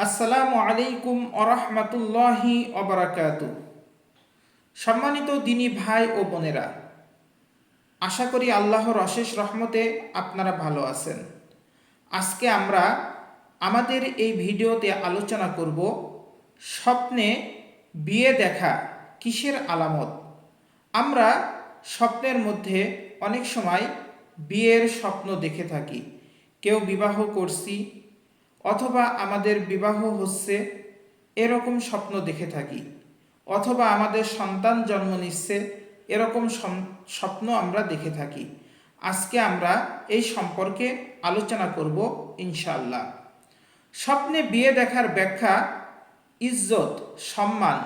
আসসালামু আলাইকুম আরহামাতুল্লাহি অবরাকাতু। সম্মানিত দিনী ভাই ও বোনেরা, আশা করি আল্লাহর অশেষ রহমতে আপনারা ভালো আছেন। আজকে আমরা আমাদের এই ভিডিওতে আলোচনা করব স্বপ্নে বিয়ে দেখা কিসের আলামত। আমরা স্বপ্নের মধ্যে অনেক সময় বিয়ের স্বপ্ন দেখে থাকি। কেউ বিবাহ করছি অথবা আমাদের বিবাহ হচ্ছে এরকম স্বপ্ন দেখে থাকি, অথবা আমাদের সন্তান জন্ম নিচ্ছে এরকম স্বপ্ন আমরা দেখে থাকি। আজকে আমরা এই সম্পর্কে আলোচনা করব ইনশাআল্লাহ। স্বপ্নে বিয়ে দেখার ব্যাখ্যা ইজ্জত, সম্মান,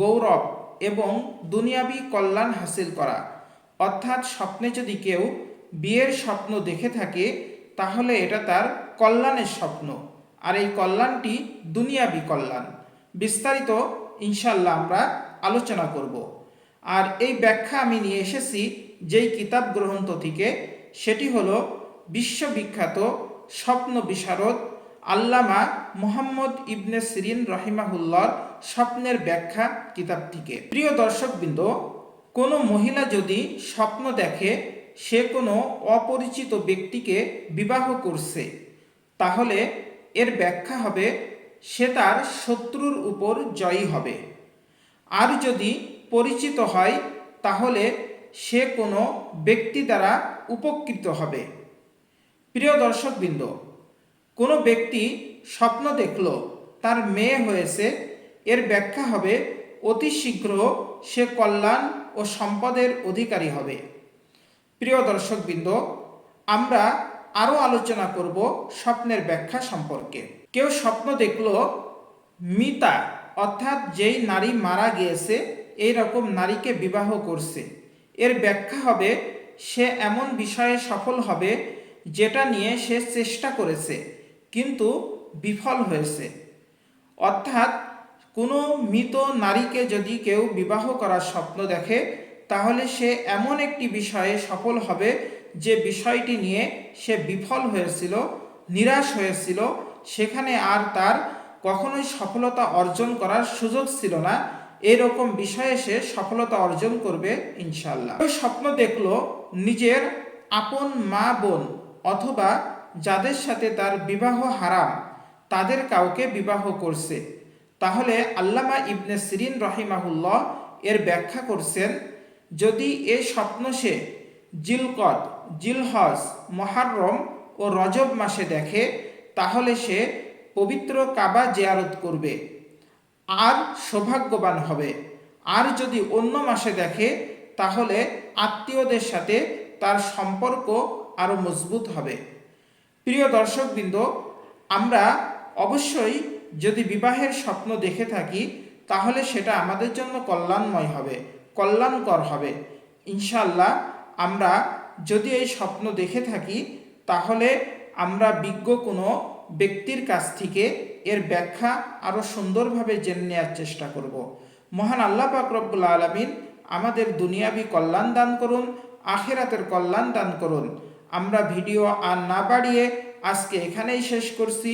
গৌরব এবং দুনিয়াবি কল্যাণ হাসিল করা। অর্থাৎ স্বপ্নে যদি কেউ বিয়ের স্বপ্ন দেখে থাকে তাহলে এটা তার কল্যাণের স্বপ্ন, আর এই কল্যাণটি দুনিয়াবি কল্যাণ। বিস্তারিত ইনশাল্লাহ আমরা আলোচনা করব। আর এই ব্যাখ্যা আমি নিয়ে এসেছি যেই কিতাব গ্রন্থ থেকে, সেটি হলো বিশ্ববিখ্যাত স্বপ্ন বিশারদ আল্লামা মুহাম্মদ ইবনে সিরিন রহিমাহুল্লাহর স্বপ্নের ব্যাখ্যা কিতাব থেকে। প্রিয় দর্শকবৃন্দ, কোনো মহিলা যদি স্বপ্ন দেখে সে কোনো অপরিচিত ব্যক্তিকে বিবাহ করছে, তাহলে এর ব্যাখ্যা হবে সে তার শত্রুর উপর জয়ী হবে। আর যদি পরিচিত হয় তাহলে সে কোনো ব্যক্তি দ্বারা উপকৃত হবে। প্রিয় দর্শকবৃন্দ, কোনো ব্যক্তি স্বপ্ন দেখল তার মেয়ে হয়েছে, এর ব্যাখ্যা হবে অতি শীঘ্র সে কল্যাণ ও সম্পদের অধিকারী হবে। প্রিয় দর্শকবৃন্দ, আমরা আরও আলোচনা করব স্বপ্নের ব্যাখ্যা সম্পর্কে। কেউ স্বপ্ন দেখল মিতা, অর্থাৎ যেই নারী মারা গিয়েছে এই রকম নারীকে বিবাহ করছে, এর ব্যাখ্যা হবে সে এমন বিষয়ে সফল হবে যেটা নিয়ে সে চেষ্টা করেছে কিন্তু বিফল হয়েছে। অর্থাৎ কোনো মৃত নারীকে যদি কেউ বিবাহ করার স্বপ্ন দেখে তাহলে সে এমন একটি বিষয়ে সফল হবে যে বিষয়টি নিয়ে সে বিফল হয়েছিল, নিরাশ হয়েছিল, সেখানে আর তার কখনোই সফলতা অর্জন করার সুযোগ ছিল না। এরকম বিষয়ে সে সফলতা অর্জন করবে ইনশাআল্লাহ। ওই স্বপ্ন দেখল নিজের আপন মা বোন অথবা যাদের সাথে তার বিবাহ হারাম তাদের কাউকে বিবাহ করছে, তাহলে আল্লামা ইবনে সিরিন রহিমাহুল্লাহ এর ব্যাখ্যা করছেন, যদি এই স্বপ্ন সে জিলকদ, জিলহজ, মুহররম ও রজব মাসে দেখে তাহলে সে পবিত্র কাবা জিয়ারত করবে আর সৌভাগ্যবান হবে। আর যদি অন্য মাসে দেখে তাহলে আত্মীয়দের সাথে তার সম্পর্ক আরও মজবুত হবে। প্রিয় দর্শকবৃন্দ, আমরা অবশ্যই যদি বিবাহের স্বপ্ন দেখে থাকি তাহলে সেটা আমাদের জন্য কল্যাণময় হবে, কল্যাণকর হবে ইনশাআল্লাহ। আমরা যদি এই স্বপ্ন দেখে থাকি তাহলে আমরা বিজ্ঞ কোনো ব্যক্তির কাছ থেকে এর ব্যাখ্যা আরও সুন্দরভাবে জেনে নেওয়ার চেষ্টা করব। মহান আল্লাহ পাক রব্বুল আলামিন আমাদের দুনিয়াবি কল্যাণ দান করুন, আখিরাতের কল্যাণ দান করুন। আমরা ভিডিও আর না বাড়িয়ে আজকে এখানেই শেষ করছি।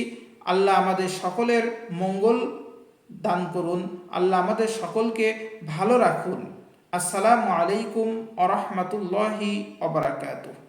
আল্লাহ আমাদের সকলের মঙ্গল দান করুন, আল্লাহ আমাদের সকলকে ভালো রাখুন। আসসালামু আলাইকুম আরহামাতুল্লাহি ওয়া বারাকাতুহু।